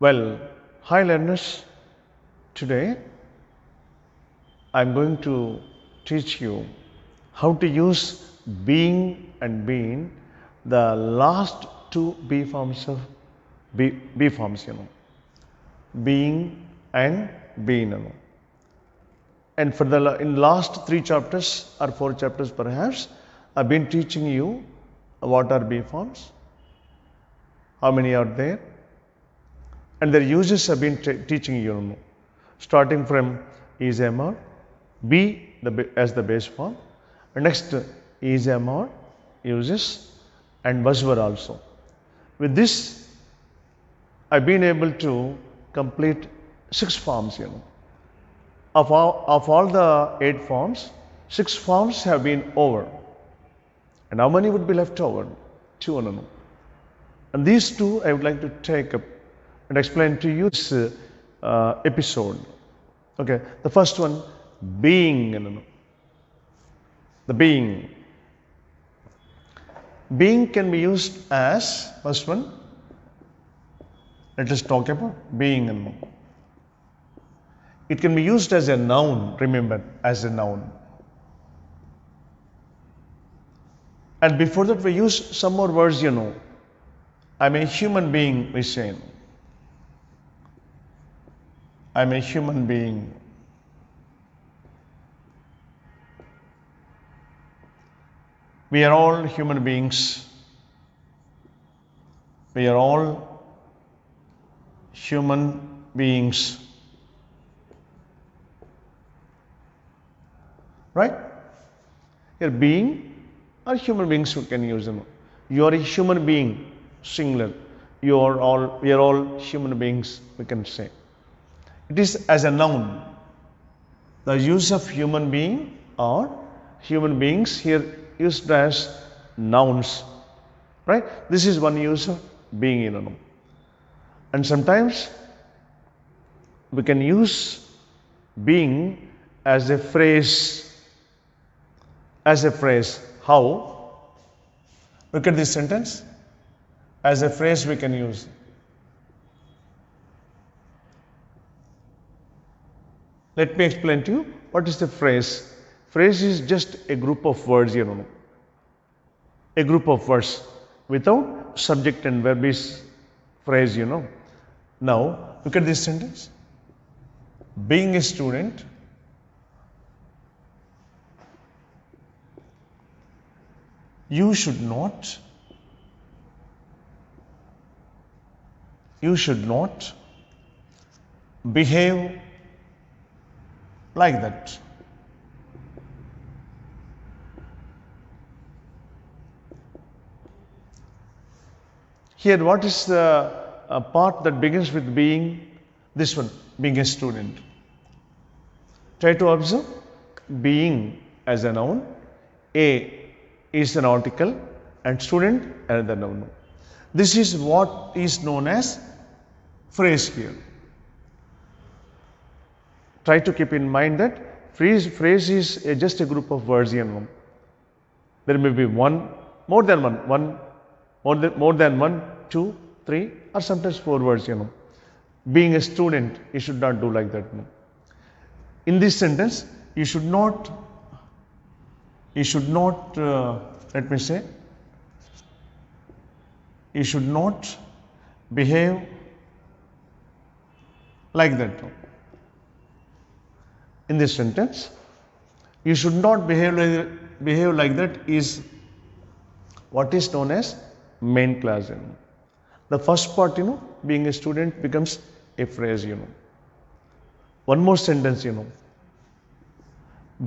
Well, hi learners. Today I'm going to teach you how to use being and been, the last two B forms of B forms, being and been. And for the in last three chapters or four chapters perhaps, I've been teaching you what are B forms, how many are there, and their uses I've been teaching you, starting from is am or, be as the base form, and next is am or uses, and was were also. With this, I've been able to complete 6 forms, Of all the 8 forms, 6 forms have been over. And how many would be left over? 2 no. And these 2 I would like to take up and explain to you this episode. Okay, the first one, being. The being. Being can be used as, first one, let us talk about being. It can be used as a noun, remember, as a noun. And before that we use some more words, I'm a human being, we say. I'm a human being. We are all human beings. We are all human beings. Right? Here, being or human beings you can use them. You are a human being, singular. We are all human beings, we can say. It is as a noun. The use of human being or human beings here used as nouns. Right? This is one use of being, And sometimes we can use being as a phrase. As a phrase. How? Look at this sentence. As a phrase we can use. Let me explain to you what is the phrase. Phrase is just a group of words, A group of words without subject and verb is phrase, Now, look at this sentence. Being a student, you should not behave like that. Here, what is the part that begins with being? This one, being a student. Try to observe being as a noun. A is an article and student another noun. This is what is known as phrase here. Try to keep in mind that phrase is just a group of words, There may be more than one, 2, 3, or sometimes 4 words, Being a student, you should not do like that. In this sentence, you should not, let me say, you should not behave like that. In this sentence, you should not behave like that is what is known as main clause. The first part, being a student becomes a phrase, One more sentence,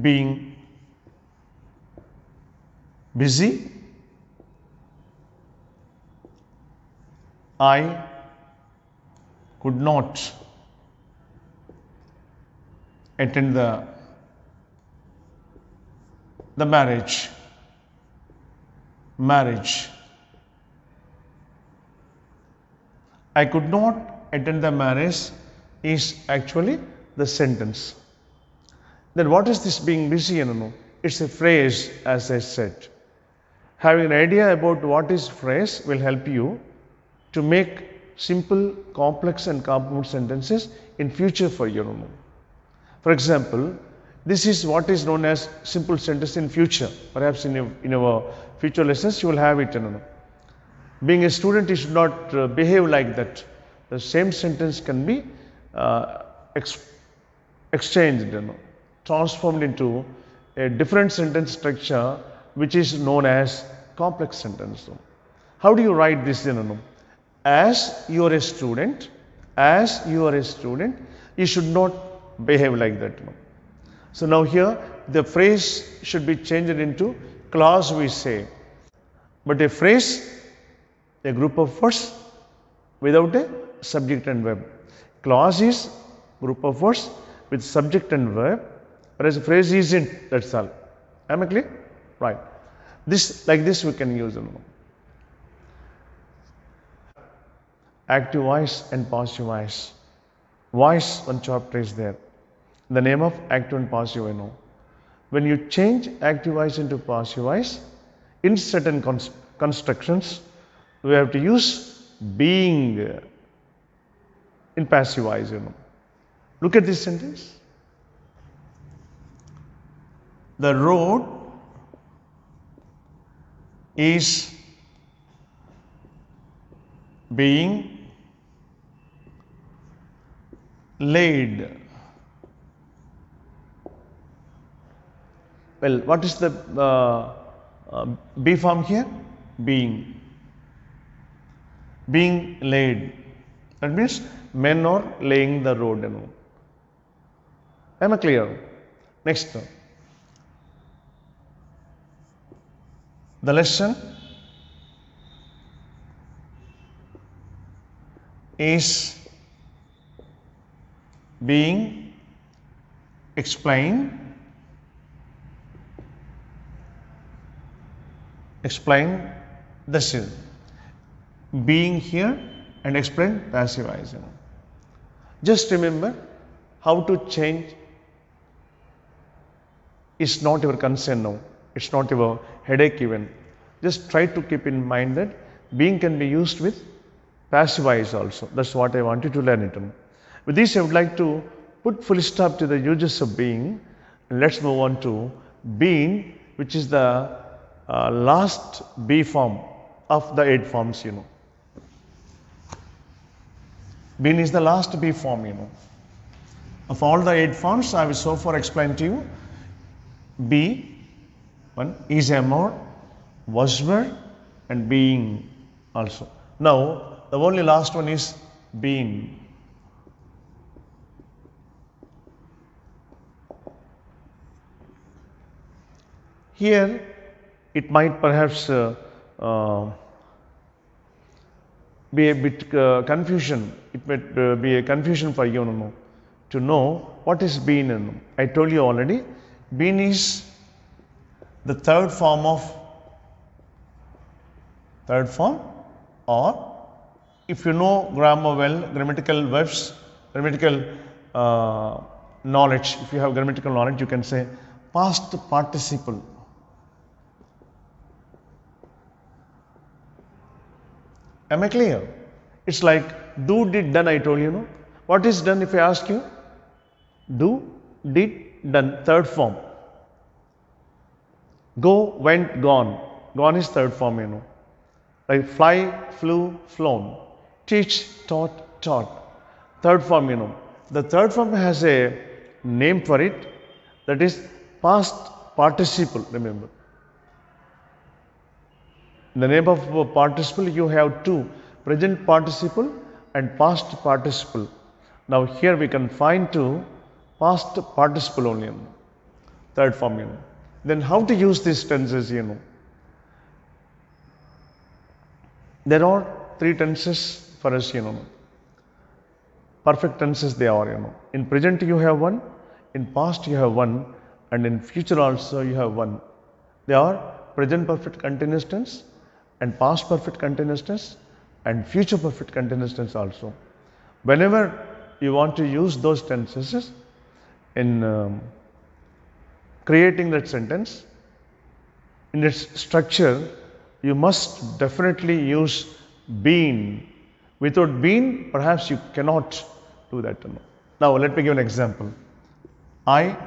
being busy, I could not attend the marriage. I could not attend the marriage is actually the sentence. Then what is this being busy? It's a phrase, as I said. Having an idea about what is phrase will help you to make simple, complex and compound sentences in future for you. For example, this is what is known as simple sentence in future. Perhaps in our future lessons you will have it. Being a student, you should not behave like that. The same sentence can be exchanged, transformed into a different sentence structure which is known as complex sentence. How do you write this? As you are a student, you should not behave like that. So now here the phrase should be changed into clause we say. But a phrase, a group of words without a subject and verb. Clause is group of words with subject and verb, whereas a phrase isn't, that's all. Am I clear? Right. This, like this we can use. Active voice and passive voice. Voice, one chapter is there. The name of active and passive, When you change active voice into passive voice, in certain constructions, we have to use being in passive voice, Look at this sentence. The road is being laid. Well, what is the be form here? Being. Being laid. That means men are laying the road. Am I clear? Next. The lesson is being explained. Explain this is being here and explain passive voice. Just remember, how to change is not your concern now. It's not your headache even. Just try to keep in mind that being can be used with passive voice also. That's what I want you to learn it. With this, I would like to put full stop to the uses of being. And let's move on to being, which is the last be form of the 8 forms, Being is the last be form, Of all the 8 forms, I will so far explain to you. Be, one is a more, was were, and being also. Now, the only last one is being. Here, it might perhaps be a bit confusion. It might be a confusion for you to know what is being. I told you already, being is the third form, or if you know grammar well, grammatical verbs, grammatical knowledge, if you have grammatical knowledge, you can say past participle. Am I clear? It's like do, did, done, I told you. What is done if I ask you? Do, did, done, third form. Go, went, gone. Gone is third form, Like fly, flew, flown. Teach, taught. Third form, The third form has a name for it, that is past participle, remember. In the name of participle, you have two, present participle and past participle. Now here we can find two, past participle only, third form, Then how to use these tenses, There are 3 tenses for us, Perfect tenses they are, In present you have one, in past you have one, and in future also you have one. They are present perfect continuous tense and past perfect continuous tense and future perfect continuous tense also. Whenever you want to use those tenses in creating that sentence, in its structure, you must definitely use been Without been, perhaps you cannot do that. Now, let me give an example. I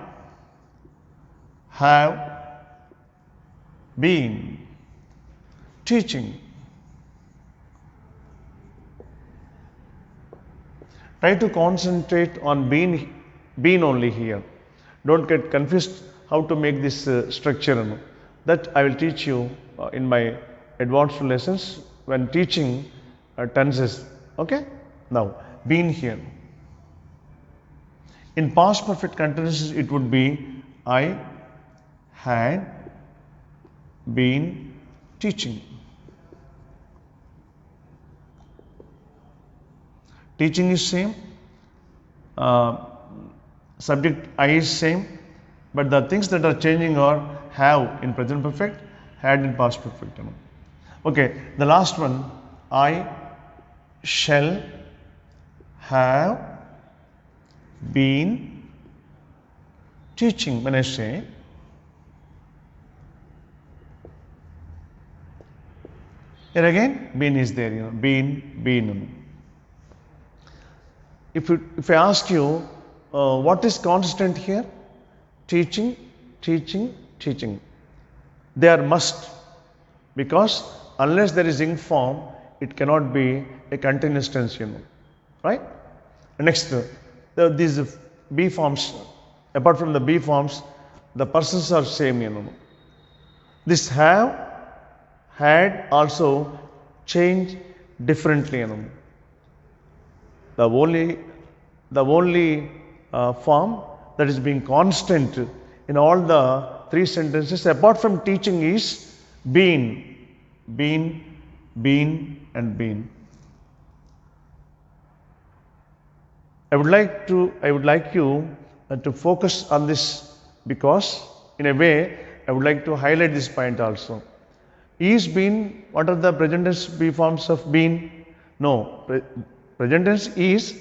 have been teaching. Try to concentrate on been only here. Don't get confused how to make this structure. That I will teach you in my advanced lessons when teaching tenses. Okay? Now, been here. In past perfect continuous, it would be I had been teaching. Teaching is same, subject I is same, but the things that are changing are have in present perfect, had in past perfect. Okay, the last one, I shall have been teaching. When I say, here again, been is there, been. If I ask you, what is constant here? Teaching, teaching, teaching. They are must, because unless there is ing form, it cannot be a continuous tense, right? Next, these B forms, apart from the B forms, the persons are same, This have, had also change differently, The only form that is being constant in all the three sentences apart from teaching is been, and been. I would like you to focus on this, because in a way I would like to highlight this point also. Is been, what are the present tense B forms of been? No, present tense is,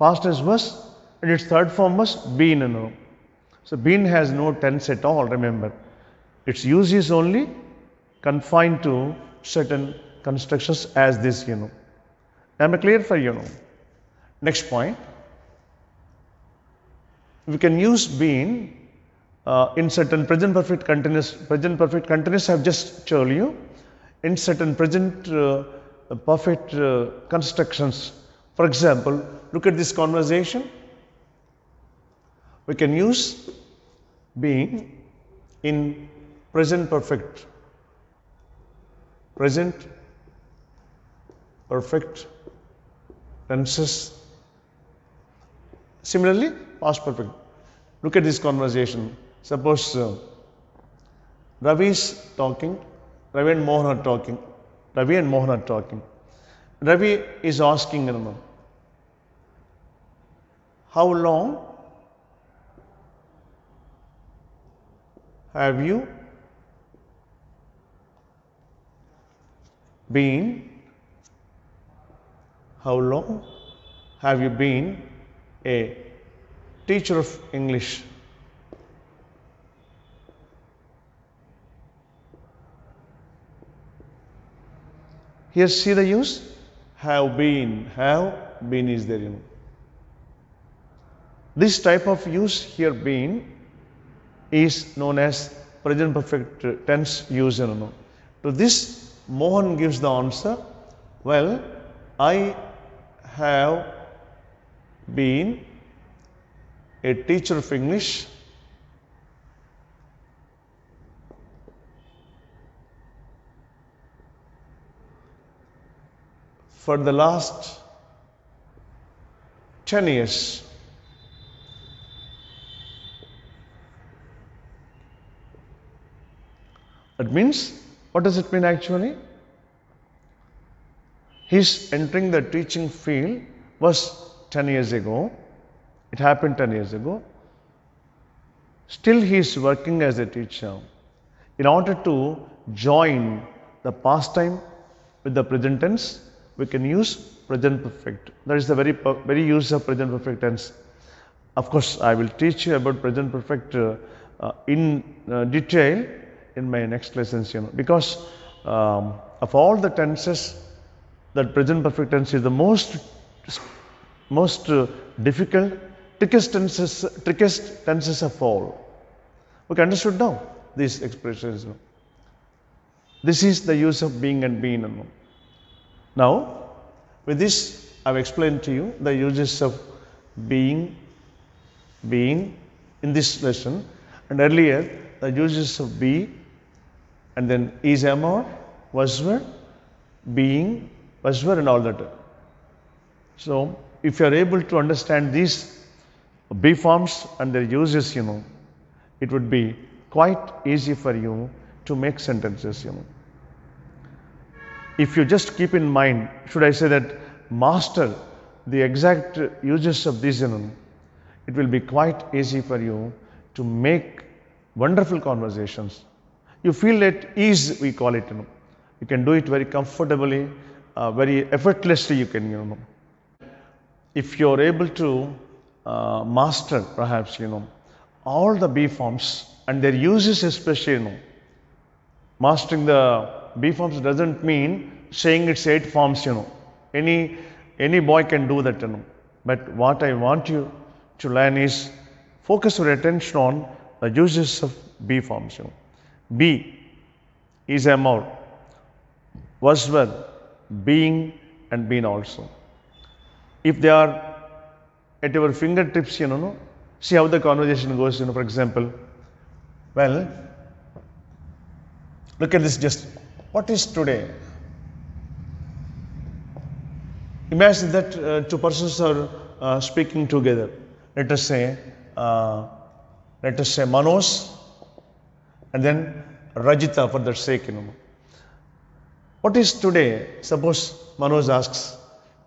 past tense was, and its third form was been. So been has no tense at all, remember. Its use is only confined to certain constructions as this, Am I clear for you? Next point. We can use been in certain present perfect continuous. Present perfect continuous I have just told you. In certain present perfect constructions. For example, look at this conversation. We can use being in present perfect tenses. Similarly, past perfect. Look at this conversation. Suppose Ravi is talking, Ravi and Mohan are talking. Ravi is asking, how long have you been? How long have you been a teacher of English? Here see the use, have been is there. This type of use here been is known as present perfect tense use. To this, Mohan gives the answer, well, I have been a teacher of English for the last 10 years. That means, what does it mean actually? His entering the teaching field was 10 years ago. It happened 10 years ago. Still he is working as a teacher. In order to join the past time with the present tense, we can use present perfect. That is the very use of present perfect tense. Of course, I will teach you about present perfect in detail in my next lessons, because of all the tenses that present perfect tense is the most difficult, trickiest tenses of all. Okay, understood now these expressions. This is the use of being and being. Now, with this, I've explained to you the uses of being in this lesson, and earlier the uses of be, and then is, am, or, was, were, being, was, were, and all that. So, if you are able to understand these be forms and their uses, it would be quite easy for you to make sentences. If you just keep in mind, should I say that, master the exact uses of these, it will be quite easy for you to make wonderful conversations. You feel at ease, we call it. You can do it very comfortably, very effortlessly. You can, if you are able to master, perhaps, all the be forms and their uses, especially, mastering the be forms doesn't mean saying it's 8 forms. Any boy can do that. But what I want you to learn is focus your attention on the uses of be forms. Be, is, am, or, was, were, being, and been also. If they are at your fingertips, see how the conversation goes. For example, well, look at this. Just what is today? Imagine that 2 persons are speaking together. Let us say Manoj and then Rajita, for that sake. What is today? Suppose Manoj asks,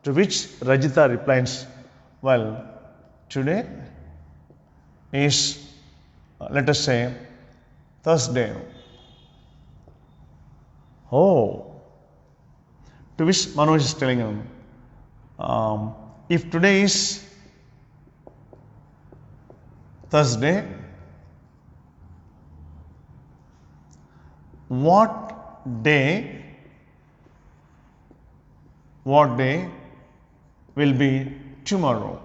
to which Rajita replies, well, today is, let us say, Thursday. Oh, to which Manoj is telling him, if today is Thursday, what day will be tomorrow?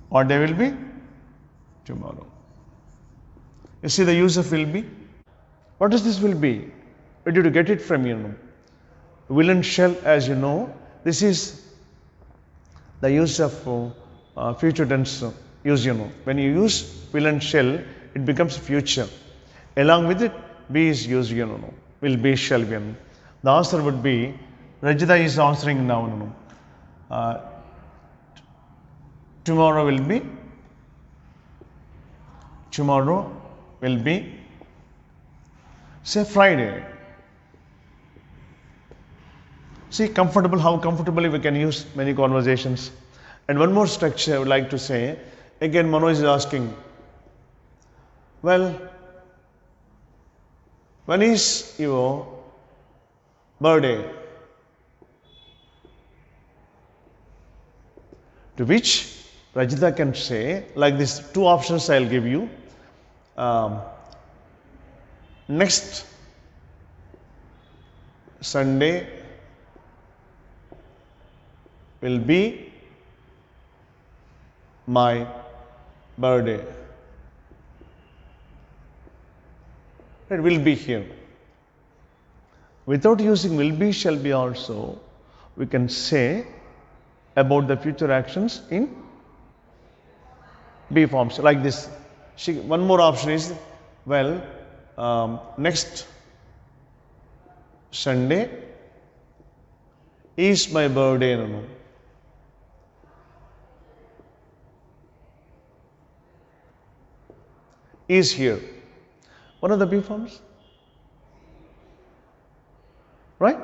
What day will be tomorrow? You see the use of will be? What is this will be? Where did you get it from? Will and shall, as you know, this is the use of future tense use. When you use will and shall, it becomes future. Along with it, be is used. Will be, shall be. The answer would be, Rajita is answering now. Tomorrow will be, say, Friday. See, how comfortably we can use many conversations. And one more structure I would like to say. Again, Manoj is asking, well, when is your birthday? To which Rajita can say, like this, 2 options I'll give you. Next Sunday will be my birthday. It will be here. Without using will be, shall be also, we can say about the future actions in be forms, like this. One more option is, well, next Sunday is my birthday. Is here. One of the be forms. Right?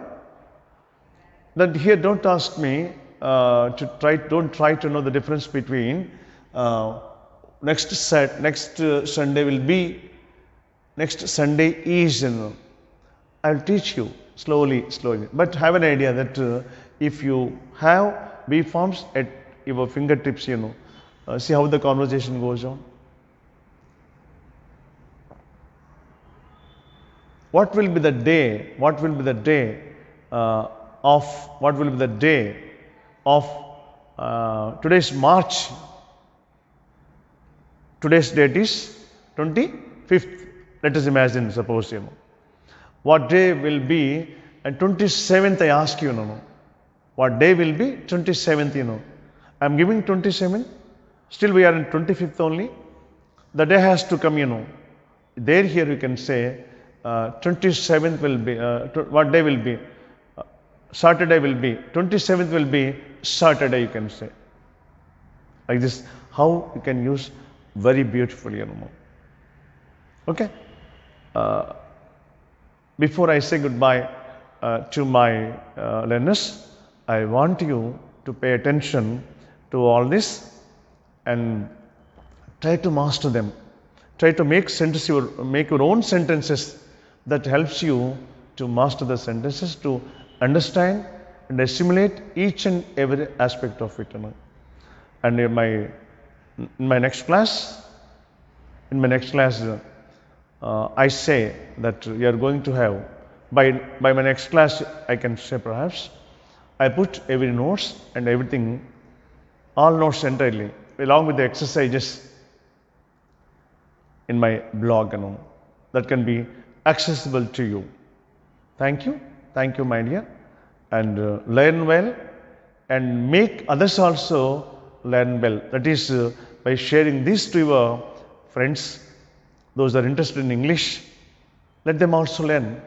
That here, don't ask me don't try to know the difference between next Sunday will be, next Sunday is. I'll teach you slowly. But have an idea that if you have be forms at your fingertips, see how the conversation goes on. What will be the day of what will be the day of today's March. Today's date is 25th. Let us imagine, suppose, what day will be, and 27th I ask you, what day will be 27th, I am giving 27th, still we are in 25th only. The day has to come, There here you can say 27th will be, what day will be? Saturday will be, 27th will be Saturday, you can say. Like this, how you can use very beautifully, Okay. Before I say goodbye to my learners, I want you to pay attention to all this and try to master them. Try to make your own sentences that helps you to master the sentences, to understand and assimilate each and every aspect of it. And in my next class, I say that you are going to have, by my next class, I can say perhaps, I put every notes and everything, all notes entirely, along with the exercises in my blog, that can be accessible to you. Thank you, my dear, and learn well and make others also learn well. That is by sharing this to your friends. Those are interested in English, let them also learn.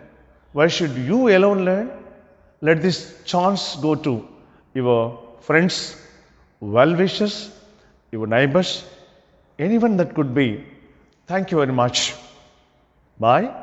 Why should you alone learn? Let this chance go to your friends, well-wishers, your neighbors, anyone that could be. Thank you very much. Bye.